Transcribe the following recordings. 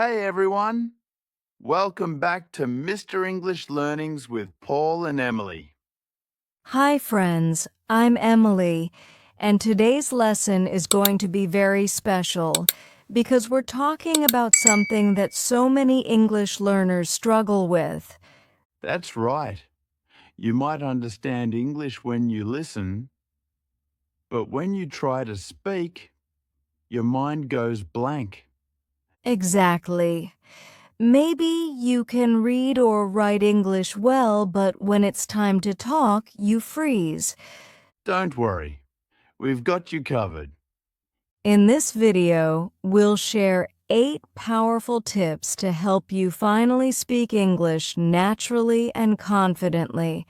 Hey everyone, welcome back to Mr. English Learnings with Paul and Emily. Hi friends, I'm Emily, and today's lesson is going to be very special because we're talking about something that so many English learners struggle with. That's right. You might understand English when you listen, but when you try to speak, your mind goes blank. Exactly. Maybe you can read or write English well, but when it's time to talk, you freeze. Don't worry, we've got you covered. In this video, we'll share 8 powerful tips to help you finally speak English naturally and confidently.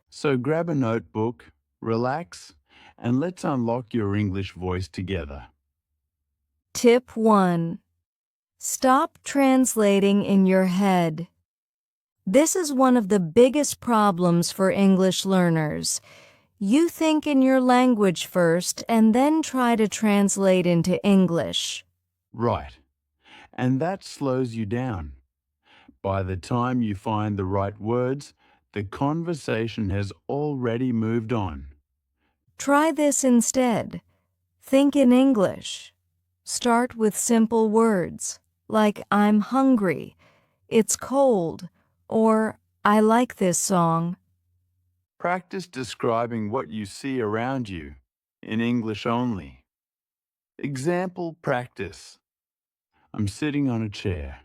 So grab a notebook, relax, and let's unlock your English voice together. Tip 1. Stop translating in your head. This is one of the biggest problems for English learners. You think in your language first and then try to translate into English. Right, and that slows you down. By the time you find the right words, the conversation has already moved on. Try this instead. Think in English. Start with simple words like I'm hungry, it's cold, or I like this song. Practice describing what you see around you in English only. Example practice. I'm sitting on a chair.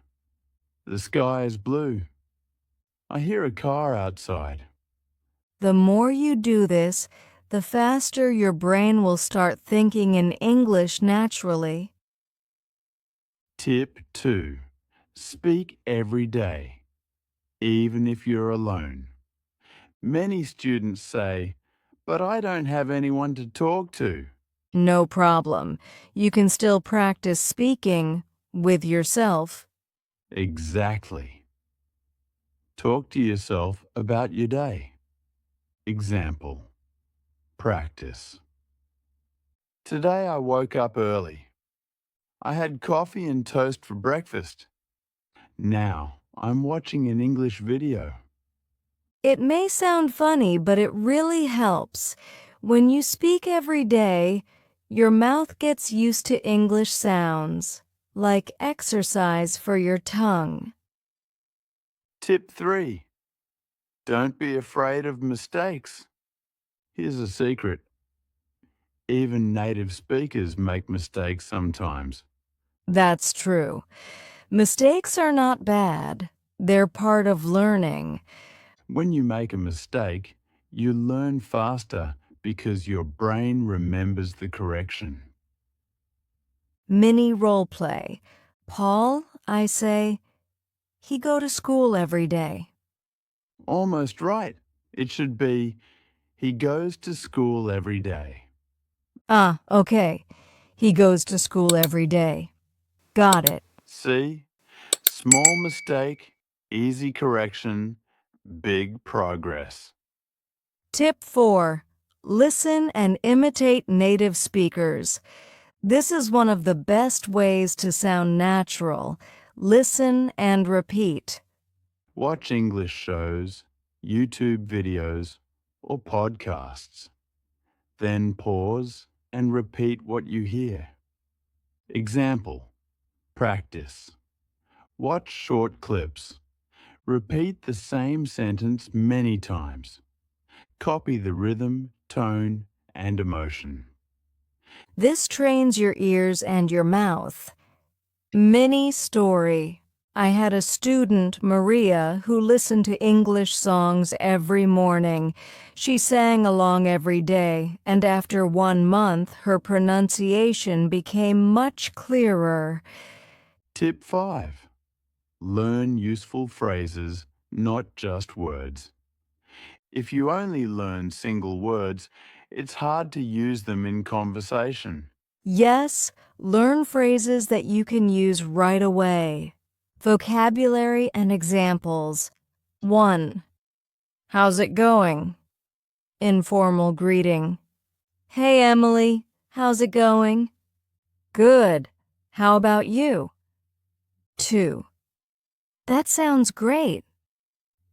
The sky is blue. I hear a car outside. The more you do this, the faster your brain will start thinking in English naturally. Tip 2. Speak every day, even if you're alone. Many students say, "But I don't have anyone to talk to." No problem. You can still practice speaking with yourself. Exactly. Talk to yourself about your day. Example. Practice. Today I woke up early. I had coffee and toast for breakfast. Now I'm watching an English video. It may sound funny, but it really helps. When you speak every day, your mouth gets used to English sounds, like exercise for your tongue. Tip 3. Don't be afraid of mistakes. Here's a secret. Even native speakers make mistakes sometimes. That's true. Mistakes are not bad. They're part of learning. When you make a mistake, you learn faster because your brain remembers the correction. Mini role play. Paul, I say, he go to school every day. Almost right. It should be, he goes to school every day. Ah, okay. He goes to school every day. Got it. See? Small mistake, easy correction, big progress. Tip 4. Listen and imitate native speakers. This is one of the best ways to sound natural. Listen and repeat. Watch English shows, YouTube videos, or podcasts. Then pause and repeat what you hear. Example. Practice. Watch short clips. Repeat the same sentence many times. Copy the rhythm, tone, and emotion. This trains your ears and your mouth. Mini story. I had a student, Maria, who listened to English songs every morning. She sang along every day, and after 1 month, her pronunciation became much clearer. Tip 5. Learn useful phrases, not just words. If you only learn single words, it's hard to use them in conversation. Yes, learn phrases that you can use right away. Vocabulary and examples. 1. How's it going? Informal greeting. Hey, Emily, how's it going? Good. How about you? 2. That sounds great.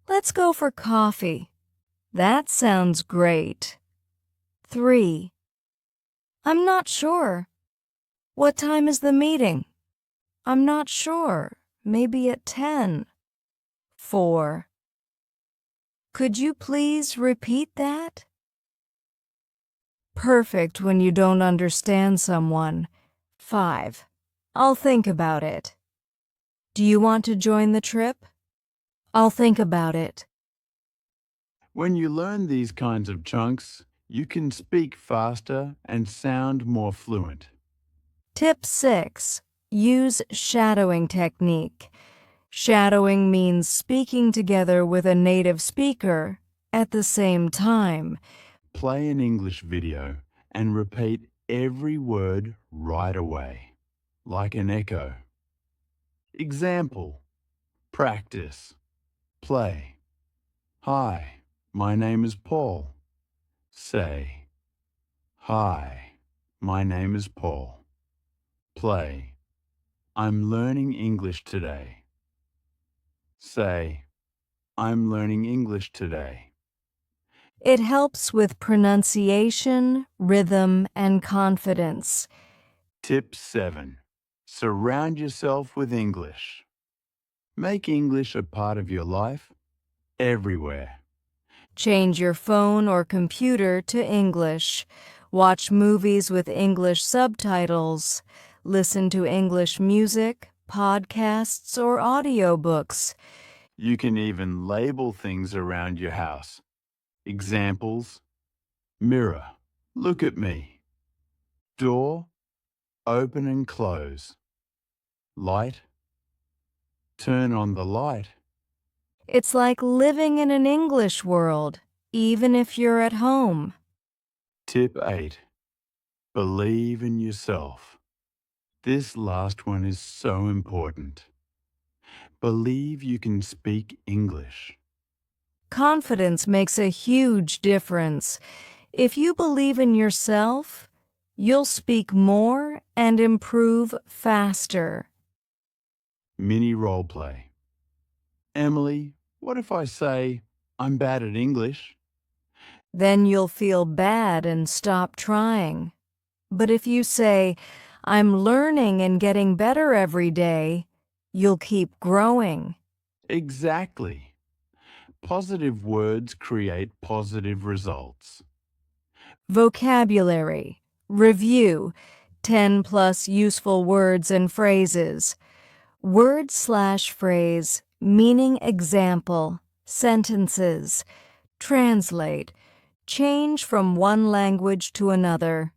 Let's go for coffee. That sounds great. 3. I'm not sure. What time is the meeting? I'm not sure. Maybe at 10. 4. Could you please repeat that? Perfect when you don't understand someone. 5. I'll think about it. Do you want to join the trip? I'll think about it. When you learn these kinds of chunks, you can speak faster and sound more fluent. Tip 6. Use shadowing technique. Shadowing means speaking together with a native speaker at the same time. Play an English video and repeat every word right away, like an echo. Example, practice, play. Hi, my name is Paul. Say, hi, my name is Paul. Play, I'm learning English today. Say, I'm learning English today. It helps with pronunciation, rhythm, and confidence. Tip 7. Surround yourself with English. Make English a part of your life everywhere. Change your phone or computer to English. Watch movies with English subtitles. Listen to English music, podcasts, or audiobooks. You can even label things around your house. Examples, mirror, look at me. Door, open and close. Light, turn on the light. It's like living in an English world, even if you're at home. Tip 8. Believe in yourself. This last one is so important. Believe you can speak English. Confidence makes a huge difference. If you believe in yourself, you'll speak more and improve faster. Mini role play. Emily, what if I say, I'm bad at English? Then you'll feel bad and stop trying. But if you say, I'm learning and getting better every day, you'll keep growing. Exactly. Positive words create positive results. Vocabulary. Review. 10 plus useful words and phrases. Word/phrase, meaning example, sentences. Translate. Change from one language to another.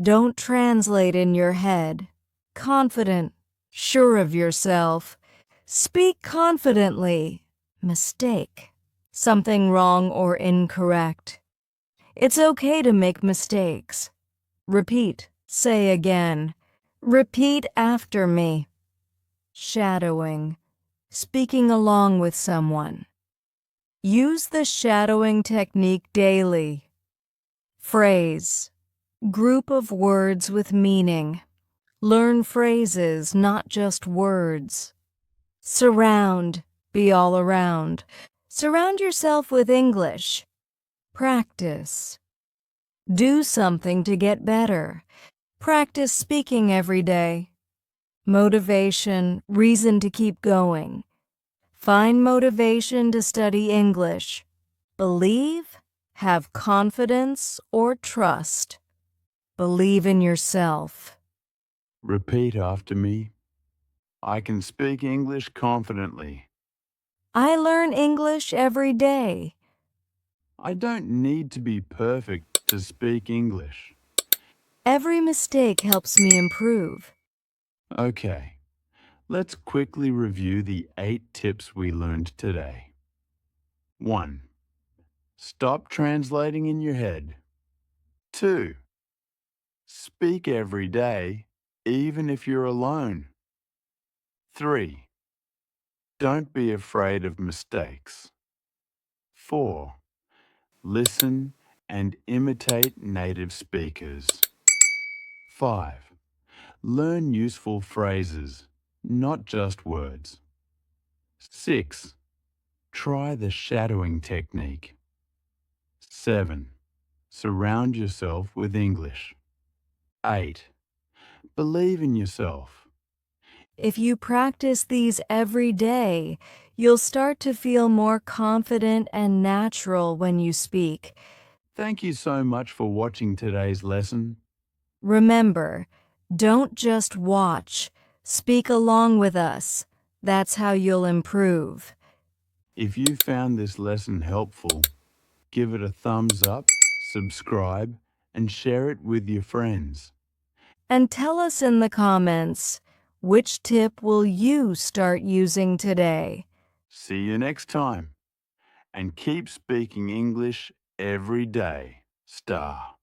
Don't translate in your head. Confident. Sure of yourself. Speak confidently. Mistake. Something wrong or incorrect. It's okay to make mistakes. Repeat. Say again. Repeat after me. Shadowing. Speaking along with someone. Use the shadowing technique daily. Phrase. Group of words with meaning. Learn phrases, not just words. Surround. Be all around. Surround yourself with English. Practice. Do something to get better. Practice speaking every day. Motivation, reason to keep going. Find motivation to study English. Believe, have confidence or trust. Believe in yourself. Repeat after me. I can speak English confidently. I learn English every day. I don't need to be perfect to speak English. Every mistake helps me improve. Okay, let's quickly review the 8 tips we learned today. 1. Stop translating in your head. 2. Speak every day, even if you're alone. 3. Don't be afraid of mistakes. 4. Listen and imitate native speakers. 5. Learn useful phrases. not just words. 6. Try the shadowing technique. 7. Surround yourself with English. 8. Believe in yourself. If you practice these every day, you'll start to feel more confident and natural when you speak. Thank you so much for watching today's lesson. Remember, don't just watch, speak along with us. That's how you'll improve. If you found this lesson helpful, give it a thumbs up, subscribe, and share it with your friends. And tell us in the comments, which tip will you start using today? See you next time. And keep speaking English every day. Star.